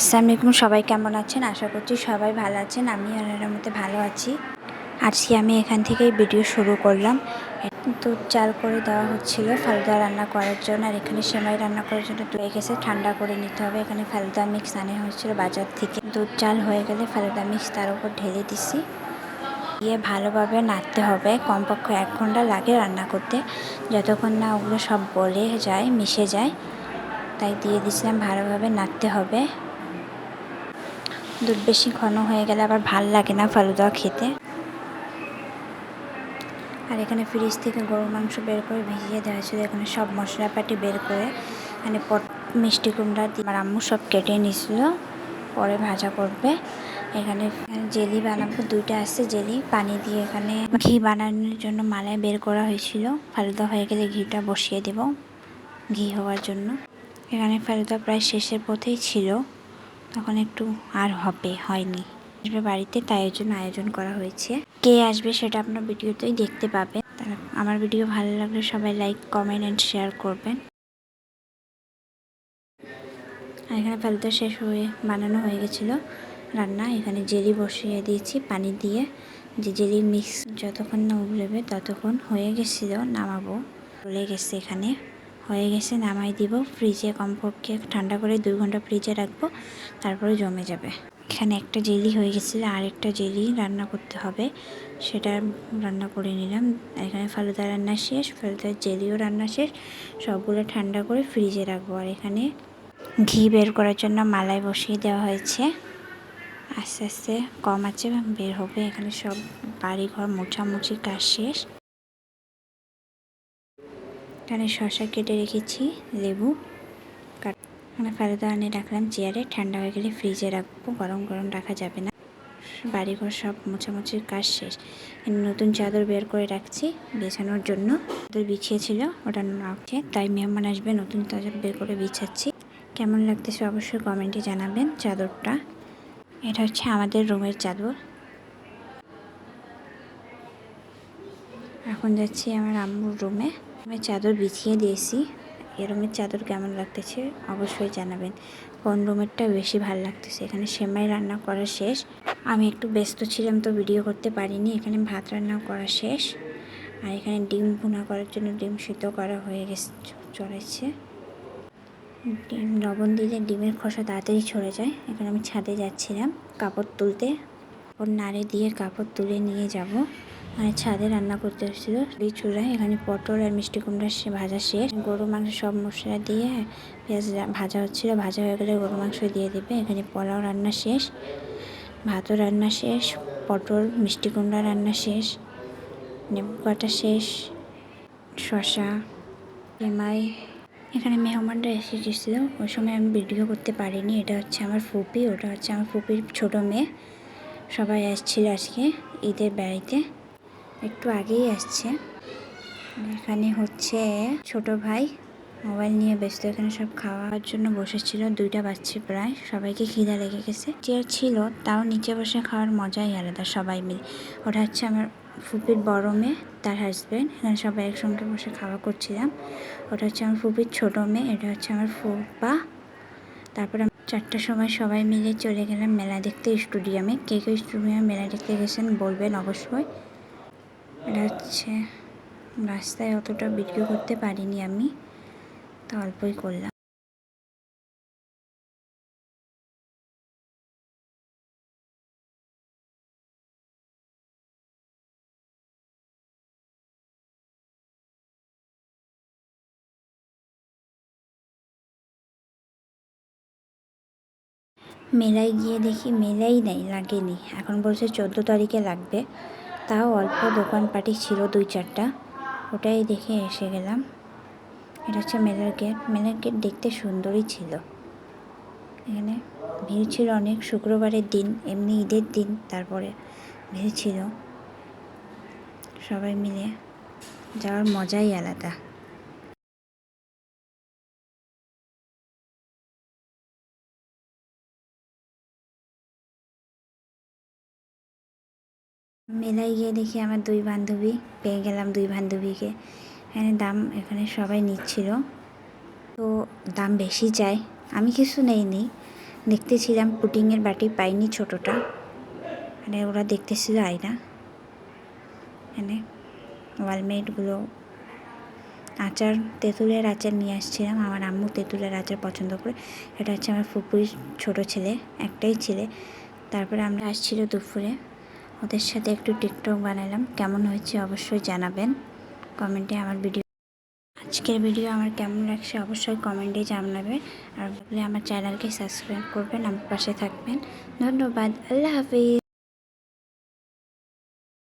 আসসালামু আলাইকুম, সবাই কেমন আছেন? আশা করছি সবাই ভালো আছেন। আমি আল্লাহর মধ্যে ভালো আছি। আজকে আমি এখান থেকেই ভিডিও শুরু করলাম। দুধ জাল করে দেওয়া হচ্ছিল ফালুদা রান্না করার জন্য, আর এখানে সেমাই রান্না করার জন্য হয়ে গেছে, ঠান্ডা করে নিতে হবে। এখানে ফালুদা মিক্স আনা হয়েছিল বাজার থেকে। দুধ জাল হয়ে গেলে ফালুদা মিক্স তার উপর ঢেলে দিছি, দিয়ে ভালোভাবে নাড়তে হবে। কমপক্ষে 1 ঘন্টা লাগে রান্না করতে, যতক্ষণ না ওগুলো সব গলে যায়, মিশে যায়। তাই দিয়ে দিয়েছিলাম, ভালোভাবে নাড়তে হবে। দুধ বেশি ঘন হয়ে গেলে আবার ভাল লাগে না ফালুদা খেতে। আর এখানে ফ্রিজ থেকে গরুর মাংস বের করে ভিজিয়ে দেওয়া ছিল। এখানে সব মশলাপাতি বের করে এখানে মিষ্টি কুমড়া দিয়ে আমার আম্মু সব কেটে নিয়েছিল, পরে ভাজা করবে। এখানে জেলি বানাবো, 2টা আছে জেলি। পানি দিয়ে এখানে ঘি বানানোর জন্য মালাই বের করা হয়েছিল। ফালুদা হয়ে গেলে ঘিটা বসিয়ে দেব ঘি হওয়ার জন্য। এখানে ফালুদা প্রায় শেষের পথেই ছিল, তখন একটু আর হয়নি। আসবে বাড়িতে, তাই এর জন্য আয়োজন করা হয়েছে। কে আসবে সেটা আপনার ভিডিওতেই দেখতে পাবেন। আমার ভিডিও ভালো লাগলে সবাই লাইক, কমেন্ট অ্যান্ড শেয়ার করবেন। আর এখানে ফালুদা শেষ হয়ে বানানো হয়ে গেছিলো রান্না। এখানে জেলি বসিয়ে দিয়েছি পানি দিয়ে, যে জেলি মিক্স যতক্ষণ না উবলেবে ততক্ষণ হয়ে গেছিলো। নামাবো, চলে গেছে, এখানে হয়ে গেছে, নামাই দিব। ফ্রিজে কমপক্ষে ঠান্ডা করে 2 ঘন্টা ফ্রিজে রাখবো, তারপরে জমে যাবে। এখানে একটা জেলি হয়ে গেছিলো, আর একটা জেলি রান্না করতে হবে, সেটা রান্না করে নিলাম। এখানে ফালুদা রান্না শেষ, ফালুদার জেলিও রান্না শেষ। সবগুলো ঠান্ডা করে ফ্রিজে রাখবো। আর এখানে ঘি বের করার জন্য মালাই বসিয়ে দেওয়া হয়েছে, আস্তে আস্তে কম আছে বের হবে। এখানে সব বাড়িঘর মোছামুছি কাজ শেষ। এখানে শসা কেটে রেখেছি, লেবু এখানে ফালুদা আনে রাখলাম চেয়ারে। ঠান্ডা হয়ে গেলে ফ্রিজে রাখবো, গরম গরম রাখা যাবে না। বাড়িঘর সব মোছামুছির কাজ শেষ। নতুন চাদর বের করে রাখছি বিছানোর জন্য। চাদর বিছিয়েছিল, ওটা নামছে, তাই মেহমান আসবে, নতুন চাদর বের করে বিছাচ্ছি। কেমন লাগতেছে অবশ্যই কমেন্টে জানাবেন। চাদরটা এটা হচ্ছে আমাদের রুমের চাদর। এখন যাচ্ছি আমার আম্মুর রুমে। চাদর বিছিয়ে দিয়েছি। এই রুমের চাদর কেমন লাগতেছে অবশ্যই জানাবেন। কোন রুমেরটা বেশি ভালো লাগতেছে। এখানে সেমাই রান্না করা শেষ। আমি একটু ব্যস্ত ছিলাম, তো ভিডিও করতে পারিনি। এখানে ভাত রান্না করা শেষ, আর এখানে ডিম ভুনা করার জন্য ডিম সিদ্ধ করা হয়ে গেছে, চড়াইছে। ডিম লবণ দিলে ডিমের খোসা তাড়াতাড়ি ছড়ে যায়। এখানে আমি ছাদে যাচ্ছিলাম কাপড় তুলতে, ওর নাড়ে দিয়ে কাপড় তুলে নিয়ে যাব। মানে ছাদে রান্না করতে এসেছিল এই চুলায়। এখানে পটল আর মিষ্টি কুমড়া ভাজা শেষ। গরু মাংস সব মশলা দিয়ে পেঁয়াজ ভাজা হচ্ছিলো, ভাজা হয়ে গেলে গরু মাংস দিয়ে দেবে। এখানে পোলাও রান্না শেষ, ভাতও রান্না শেষ, পটল মিষ্টি কুমড়া রান্না শেষ, নেবু কাটা শেষ, শসা, সেমাই। এখানে মেহমানরা এসে গেছিল, ওই সময় আমি ভিডিও করতে পারিনি। এটা হচ্ছে আমার ফুপি, ওটা হচ্ছে আমার ফুপির ছোট মেয়ে। সবাই আসছিল আজকে ঈদের বেড়াইতে, একটু আগেই আসছে। এখানে হচ্ছে ছোট ভাই মোবাইল নিয়ে ব্যস্ত। এখানে সব খাওয়ার জন্য বসেছিল, 2টা বাজছে প্রায়। সবাইকে খিদা লেগে গেছে। চেয়ার ছিল, তাও নিচে বসে খাওয়ার মজাই আলাদা সবাই মিলে। ওটা হচ্ছে আমার ফুপির বড় মেয়ে, তার হাজব্যান্ড। এখানে সবাই একসঙ্গে বসে খাওয়া করছিলাম। ওটা হচ্ছে আমার ফুপির ছোট মেয়ে, এটা হচ্ছে আমার ফুপা। তারপরে 4টার সময় সবাই মিলে চলে গেলাম মেলা দেখতে স্টেডিয়ামে। কে কে স্টেডিয়ামে মেলা দেখতে গেছেন বলবেন অবশ্যই। এটা হচ্ছে রাস্তায়, অতটা ভিডিও করতে পারিনি আমি, তো অল্পই করলাম। মেলায় গিয়ে দেখি মেলাই নেই, লাগেনি। এখন বলছে 14 তারিখে লাগবে, তাও অল্প দোকানপাটি ছিল 2-4টা, ওটাই দেখে এসে গেলাম। এটা হচ্ছে মেলার গেট। মেলার গেট দেখতে সুন্দরই ছিল। এখানে ভিড় ছিল অনেক, শুক্রবারের দিন, এমনি ঈদের দিন, তারপরে ভিড় ছিল। সবাই মিলে যাওয়ার মজাই আলাদা। মেলায় গিয়ে দেখি আমার 2 বান্ধবী পেয়ে গেলাম, 2 বান্ধবীকে। এখানে সবাই নিচ্ছিল, তো দাম বেশি চাই। আমি কিছু নেইনি, দেখতেছিলাম পুডিংয়ের বাটি, পাইনি ছোটোটা। মানে ওরা দেখতেছিল আয়না। এখানে ওয়ালমেটগুলো, আচার, তেঁতুলের আচার নিয়ে আসছিলাম। আমার আম্মু তেঁতুলের আচার পছন্দ করে। এটা হচ্ছে আমার ফুপুর ছোটো ছেলে, একটাই ছেলে। তারপরে আমরা আসছিল দুপুরে, ওদের সাথে একটু টিকটক বানালাম। কেমন হয়েছে অবশ্যই জানাবেন কমেন্টে। আজকের ভিডিও আমার কেমন লাগছে অবশ্যই কমেন্টে জানাবেন। আর আমার চ্যানেলকে সাবস্ক্রাইব করবেন, আমার পাশে থাকবেন। ধন্যবাদ। আল্লাহ হাফিজ।